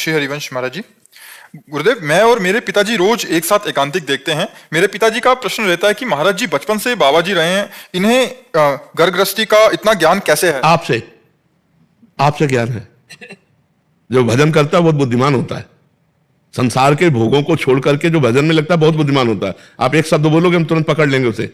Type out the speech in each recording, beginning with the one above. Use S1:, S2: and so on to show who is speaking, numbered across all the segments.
S1: श्री हरिवंश महाराज जी। गुरुदेव, मैं और मेरे पिताजी रोज एक साथ एकांतिक देखते हैं। मेरे पिताजी का प्रश्न रहता है कि महाराज जी बचपन से बाबा जी रहे हैं, इन्हें घर गृहस्थी का इतना ज्ञान कैसे है?
S2: आपसे ज्ञान है। जो भजन करता है बहुत बुद्धिमान होता है। संसार के भोगों को छोड़ करके जो भजन में लगता है बहुत बुद्धिमान होता है। आप एक शब्द बोलोगे हम तुरंत पकड़ लेंगे उसे,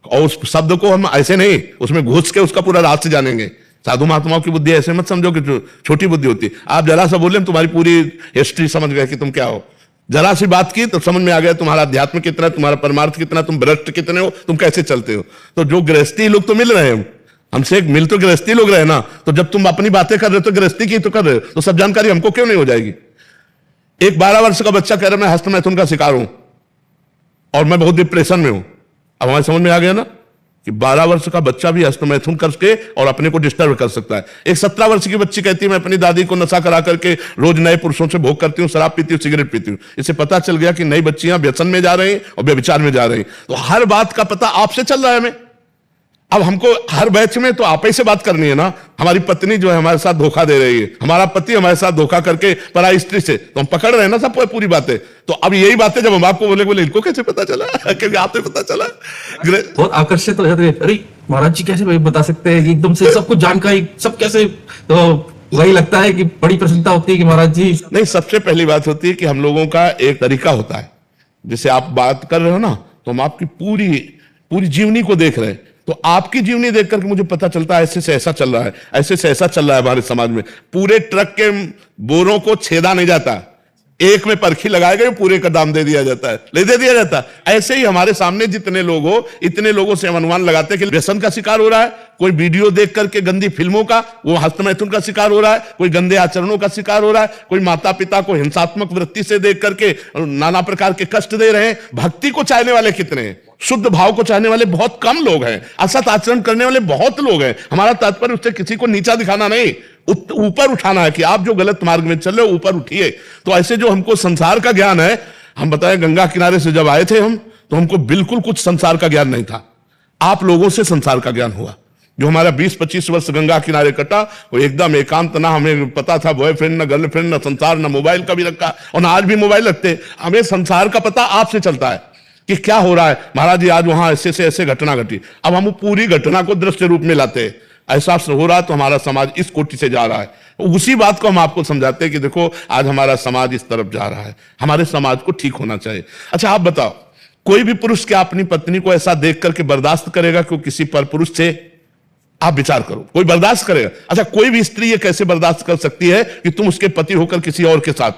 S2: और उस शब्द को हम ऐसे नहीं उसमें घुस के उसका पूरा राज से जानेंगे। साधु महात्माओं की बुद्धि ऐसे मत समझो कि छोटी बुद्धि होती है। आप जरा सा बोले तुम्हारी पूरी हिस्ट्री समझ गए कि तुम क्या हो। जरा सी बात की तो समझ में आ गया तुम्हारा अध्यात्म कितना, तुम्हारा परमार्थ कितना, तुम भ्रष्ट कितने हो, तुम कैसे चलते हो। तो जो गृहस्थी लोग तो मिल रहे हैं हमसे, मिल तो गृहस्थी लोग रहे ना, तो जब तुम अपनी बातें कर रहे हो तो गृहस्थी की तो कर रहे हो, तो सब जानकारी हमको क्यों नहीं हो जाएगी। एक 12 वर्ष का बच्चा कह रहा है मैं हस्तमैथुन का शिकार हूं और मैं बहुत डिप्रेशन में हूं। अब हमारे समझ में आ गया ना कि 12 वर्ष का बच्चा भी हस्तमैथुन करके और अपने को डिस्टर्ब कर सकता है। एक 17 वर्ष की बच्ची कहती है मैं अपनी दादी को नशा करा करके रोज नए पुरुषों से भोग करती हूँ, शराब पीती हूँ, सिगरेट पीती हूँ। इसे पता चल गया कि नई बच्चियां व्यसन में जा रही और व्यभिचार में जा रही। तो हर बात का पता आपसे चल रहा है हमें। अब हमको हर बैच में तो आप ही से बात करनी है ना। हमारी पत्नी जो है हमारे साथ धोखा दे रही है, हमारा पति हमारे साथ धोखा करके पराई स्त्री से, तो हम पकड़ रहे हैं ना सब पूरी बातें। तो अब यही बातें जब हम आपको बोले इनको कैसे पता चला, क्योंकि आपको पता चला।
S3: बहुत आकर्षित हो जाते हैं, अरे महाराज जी कैसे बता सकते हैं एकदम से सब कुछ जानकारी, सब कैसे। तो वही लगता है कि बड़ी प्रसन्नता होती है कि महाराज जी।
S2: नहीं, सबसे पहली बात होती है कि हम लोगों का एक तरीका होता है। जैसे आप बात कर रहे हो ना, तो हम आपकी पूरी जीवनी को देख रहे हैं। तो आपकी जीवनी देख करके मुझे पता चलता है ऐसे से ऐसा चल रहा है, ऐसे से ऐसा चल रहा है हमारे समाज में। पूरे ट्रक के बोरों को छेदा नहीं जाता, एक में परखी लगाए गए पूरे का दाम दे दिया जाता है, ले दे दिया जाता है। ऐसे ही हमारे सामने जितने लोग हो, इतने लोगों से हम अनुमान लगाते हैं कि व्यसन का शिकार हो रहा है, कोई वीडियो देख करके गंदी फिल्मों का वो हस्तमैथुन का शिकार हो रहा है, कोई गंदे आचरणों का शिकार हो रहा है, कोई माता पिता को हिंसात्मक वृत्ति से देख करके नाना प्रकार के कष्ट दे रहे हैं। भक्ति को चाहने वाले कितने हैं, शुद्ध भाव को चाहने वाले बहुत कम लोग हैं, असत आचरण करने वाले बहुत लोग हैं। हमारा तात्पर्य उससे किसी को नीचा दिखाना नहीं, ऊपर उठाना है कि आप जो गलत मार्ग में चल रहे हो ऊपर उठिए। तो ऐसे जो हमको संसार का ज्ञान है, हम बताएं गंगा किनारे से जब आए थे हम, तो हमको बिल्कुल कुछ संसार का ज्ञान नहीं था। आप लोगों से संसार का ज्ञान हुआ। जो हमारा 20-25 वर्ष गंगा किनारे कटा वो एकदम एकांत, ना हमें पता था बॉयफ्रेंड, ना गर्लफ्रेंड, ना संसार, ना मोबाइल का भी रखा, और ना आज भी मोबाइल रखते। हमें संसार का पता आपसे चलता है कि क्या हो रहा है। महाराज जी आज वहां ऐसे से ऐसे घटना घटी, अब हम पूरी घटना को दृश्य रूप में लाते हैं। ऐसा हो रहा तो हमारा समाज इस कोटि से जा रहा है, उसी बात को हम आपको समझाते हैं कि देखो आज हमारा समाज इस तरफ जा रहा है, हमारे समाज को ठीक होना चाहिए। अच्छा आप बताओ, कोई भी पुरुष क्या अपनी पत्नी को ऐसा देख करके बर्दाश्त करेगा कि किसी पर पुरुष से, आप विचार करो, कोई बर्दाश्त करेगा? अच्छा कोई भी स्त्री ये कैसे बर्दाश्त कर सकती है कि तुम उसके पति होकर किसी और के साथ?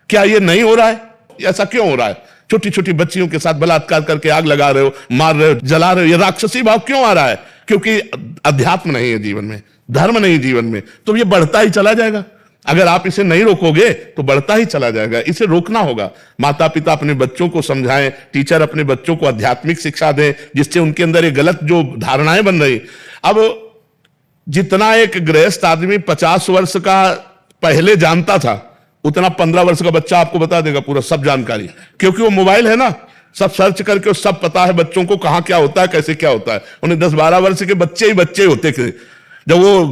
S2: क्या ये नहीं हो रहा है? ऐसा क्यों हो रहा है? छोटी छोटी बच्चियों के साथ बलात्कार करके आग लगा रहे हो, मार रहे हो, जला रहे हो। ये राक्षसी भाव क्यों आ रहा है? क्योंकि अध्यात्म नहीं है जीवन में, धर्म नहीं जीवन में, तो ये बढ़ता ही चला जाएगा। अगर आप इसे नहीं रोकोगे तो बढ़ता ही चला जाएगा। इसे रोकना होगा। माता पिता अपने बच्चों को समझाएं, टीचर अपने बच्चों को आध्यात्मिक शिक्षा दें, जिससे उनके अंदर ये गलत जो धारणाएं बन रही। अब जितना एक गृहस्थ आदमी 50 वर्ष का पहले जानता था, उतना 15 वर्ष का बच्चा आपको बता देगा पूरा सब जानकारी, क्योंकि वो मोबाइल है ना, सब सर्च करके सब पता है बच्चों को कहां क्या होता है, कैसे क्या होता है। उन्हें 10-12 वर्ष के बच्चे ही बच्चे होते थे। जब वो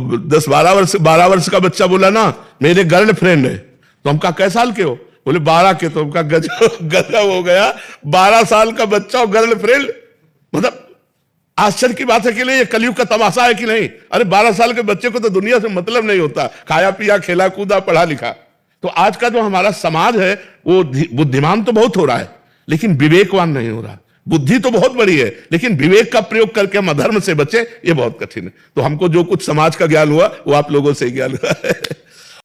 S2: 12 वर्ष का बच्चा बोला ना मेरे गर्लफ्रेंड है, तो हम कहा कै साल के हो? बोले 12 के। तो हमका गजब हो गया, 12 साल का बच्चा और गर्लफ्रेंड। मतलब आश्चर्य की बात है कि नहीं, ये कलयुग का तमाशा है कि नहीं? अरे 12 साल के बच्चे को तो दुनिया से मतलब नहीं होता, खाया पिया खेला कूदा पढ़ा लिखा। तो आज का जो हमारा समाज है वो बुद्धिमान तो बहुत हो रहा है लेकिन विवेकवान नहीं हो रहा। बुद्धि तो बहुत बड़ी है लेकिन विवेक का प्रयोग करके हम अधर्म से बचे, ये बहुत कठिन है। तो हमको जो कुछ समाज का ज्ञान हुआ वो आप लोगों से ज्ञान हुआ है।